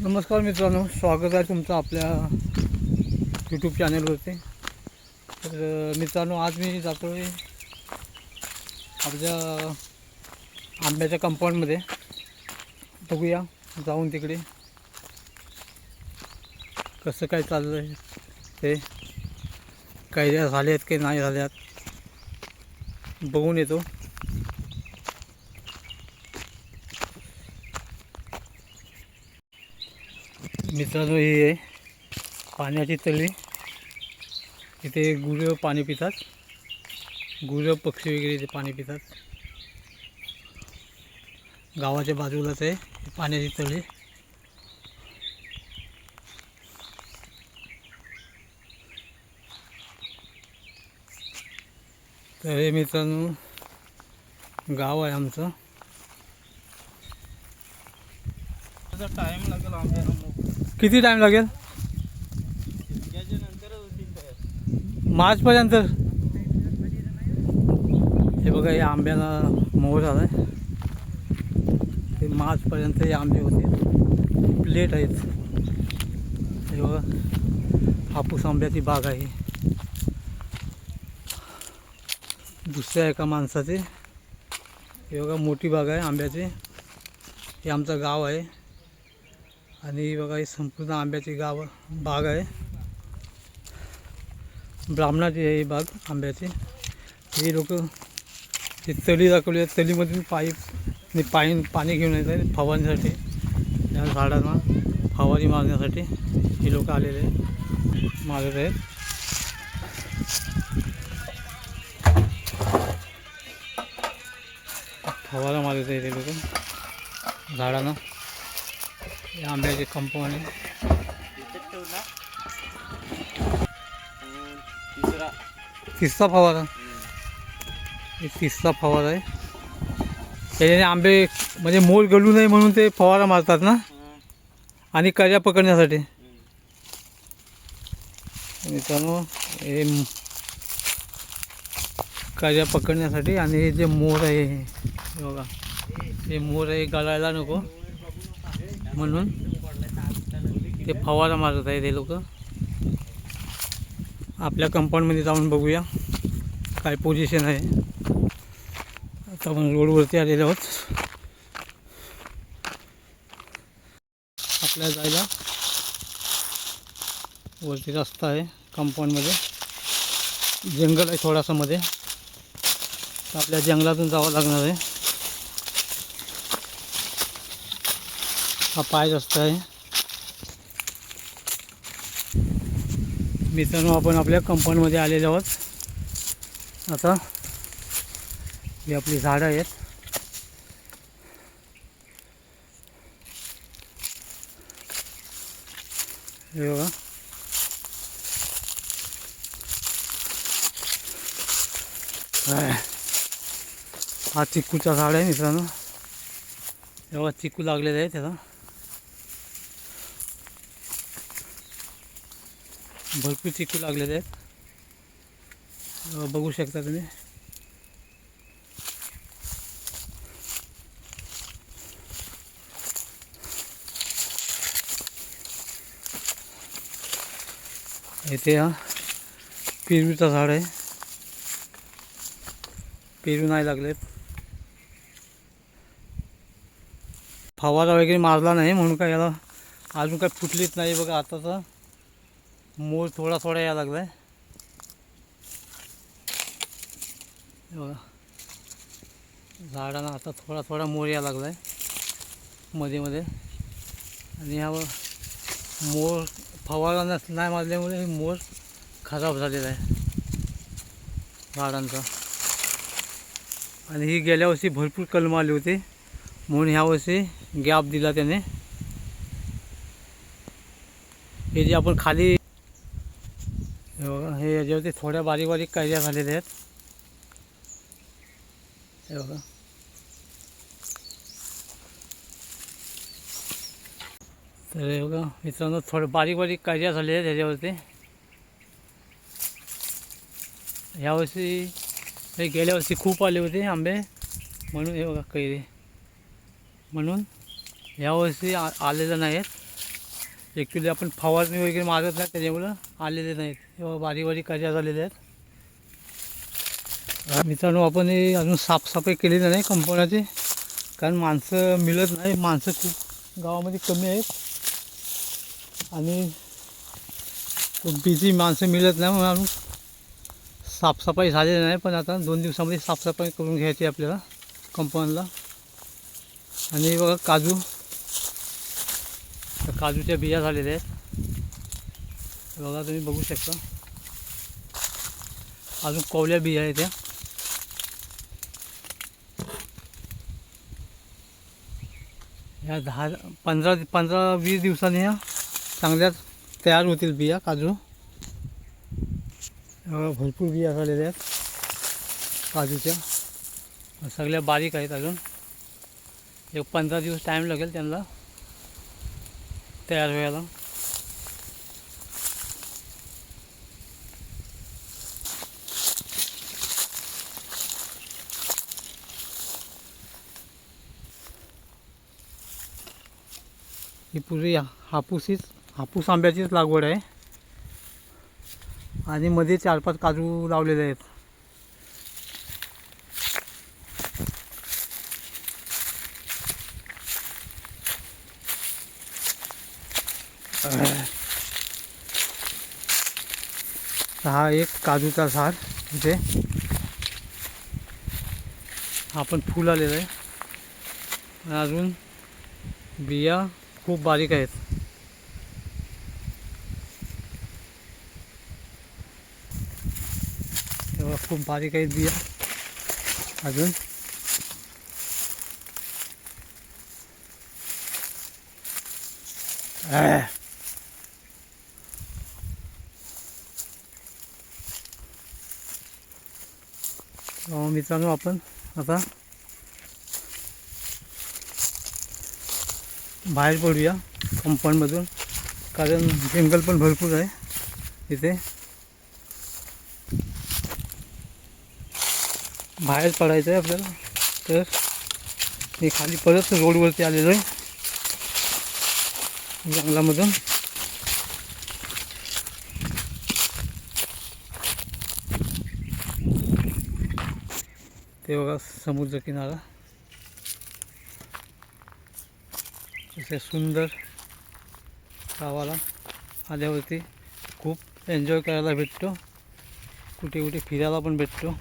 नमस्कार मित्रांनो, स्वागत आहे तुमचं आपल्या यूट्यूब चॅनलवरती। तर मित्रांनो, आज मी जातो आहे आपल्या आंब्याच्या कंपाऊंडमध्ये। बघूया जाऊन तिकडे कसं काय चाललं आहे, ते कैऱ्या झाल्यात की नाही झाल्यात बघून येतो। मित्रांनो, ही आहे पाण्याची तळी। इथे गुरं पाणी पितात, गुरं पक्षी वगैरे इथे पाणी पितात। गावाच्या बाजूलाच आहे पाण्याची तळी। तर हे मित्रांनो गाव आहे आमचं। टाइम लागेल आम्हाला। किती टाईम लागेल? मार्चपर्यंत। हे बघा, या आंब्याला मोहर आला आहे। ते मार्चपर्यंत हे आंबे होते, लेट आहेत। हे बघा, हापूस आंब्याची बाग आहे दुसऱ्या एका माणसाची। हे बघा, मोठी बाग आहे आंब्याची। हे आमचं गाव आहे आणि बघा, ही संपूर्ण आंब्याची बाग आहे। ब्राह्मणाची आहे ही बाग आंब्याची। हे लोक ही तळी दाखवली आहे, तळीमधून पाणी घेऊन येत आहेत फवारणीसाठी। या झाडांना फवारणी मारण्यासाठी हे लोक आलेले मारत आहेत। फवारा मारत आहेत हे लोक झाडांना। हे आंब्याचे कंपाऊंड आहे। तिसरा फवारा, हे तिसरा फवारा आहे। त्याच्याने आंबे म्हणजे मोल गळू नये म्हणून ते फवारा मारतात ना, आणि कैऱ्या पकडण्यासाठी। मित्रांनो, हे कैऱ्या पकडण्यासाठी। आणि हे जे मोर आहे, हे बघा, हे मोर आहे गळायला नको म्हणून ते फवारा मारत आहे ते लोक। आपल्या कंपाऊंडमध्ये जाऊन बघूया काय पोझिशन आहे। आता आपण रोडवरती आलेलो आहोत। आपल्याला जायला वरती रस्ता आहे कंपाऊंडमध्ये। जंगल आहे थोडासा मध्ये, तर आपल्या जंगलातून जावं लागणार आहे। हा पाय रस्ता आहे। मित्रांनो, आपण आपल्या कंपाऊंडमध्ये आलेलो आहोत। आता ही आपली झाडं आहेत। हे बघा, हा चिक्कूचा झाड आहे मित्रांनो। हे बघा, चिक्कू लागलेले आहे त्याला, भरपूर चिक्कू लागलेले आहेत। बघू शकता तुम्ही। इथे हा पेरूचा झाड आहे, पेरू नाही लागलेत। फवारा वगैरे मारला नाही म्हणून काय याला अजून काय फुटलीच नाही। बघा, आताचा मोर थोडा थोडा यायला लागलाय। बघा, झाडांना आता थोडा थोडा मोर यायला लागलाय मध्ये मध्ये। आणि ह्यावर मोर फवारा नाही मारल्यामुळे हे मोर खराब झालेला आहे झाडांचा। आणि ही गेल्या वर्षी भरपूर कलम आली होती म्हणून ह्या वर्षी गॅप दिला त्याने। हे जे आपण खाली, हे बघा, हे याच्यावरती थोड्या बारीक बारीक कैऱ्या झालेल्या आहेत। हे बघा, तर हे बघा मित्रांनो, थोडं बारीक बारीक कैऱ्या झालेल्या आहेत त्याच्यावरती। ह्यावर्षी हे गेल्या वर्षी खूप आले होते आंबे म्हणून हे बघा कैरी, म्हणून ह्यावर्षी आलेलं नाही आहेत। ॲक्च्युली आपण फवारणी वगैरे मारत नाही त्याच्यामुळं आलेले नाहीत. तेव्हा बारीक बारीक काड्या झालेल्या आहेत. मित्रांनो आपण हे अजून साफसफाई केलेली नाही कंपाऊंडाची, कारण माणसं मिळत नाही. माणसं खूप गावामध्ये कमी आहेत आणि खूप बिझी, माणसं मिळत नाही म्हणून अजून साफसफाई झालेली नाही. पण आता 2 दिवसामध्ये साफसफाई करून घ्यायची आपल्याला कंपाऊंडला. आणि बघा काजू, काजूच्या बिया झालेल्या आहेत बघा, तुम्ही बघू शकता. अजून कोवल्या बिया आहेत त्या. ह्या 15-20 दिवसांनी ह्या चांगल्या तयार होतील बिया काजू. भरपूर बिया झालेल्या आहेत काजूच्या, सगळ्या बारीक आहेत. अजून एक 15 दिवस टाईम लागेल त्यांना तयार व्हायला. ही पूर्वी हापूस आंब्याचीच लागवड आहे आणि मध्ये 4-5 काजू लावलेले आहेत. हा एक काजूचा झाड इथे, हा पण फूल आलेलं आहे. अजून बिया खूप बारीक आहेत. तेव्हा खूप बारीक आहेत बिया अजून. मित्रांनो आपण आता बाहेर पडूया कंपाऊंडमधून, कारण जंगल पण भरपूर आहे इथे. बाहेर पडायचं आहे आपल्याला, तर मी खाली परत रोडवरती आलेलो आहे जंगलामधून. ते बघा समुद्र किनारा असे सुंदर. गावाला आल्यावरती खूप एन्जॉय करायला भेटतो, कुठे कुठे फिरायला पण भेटतो.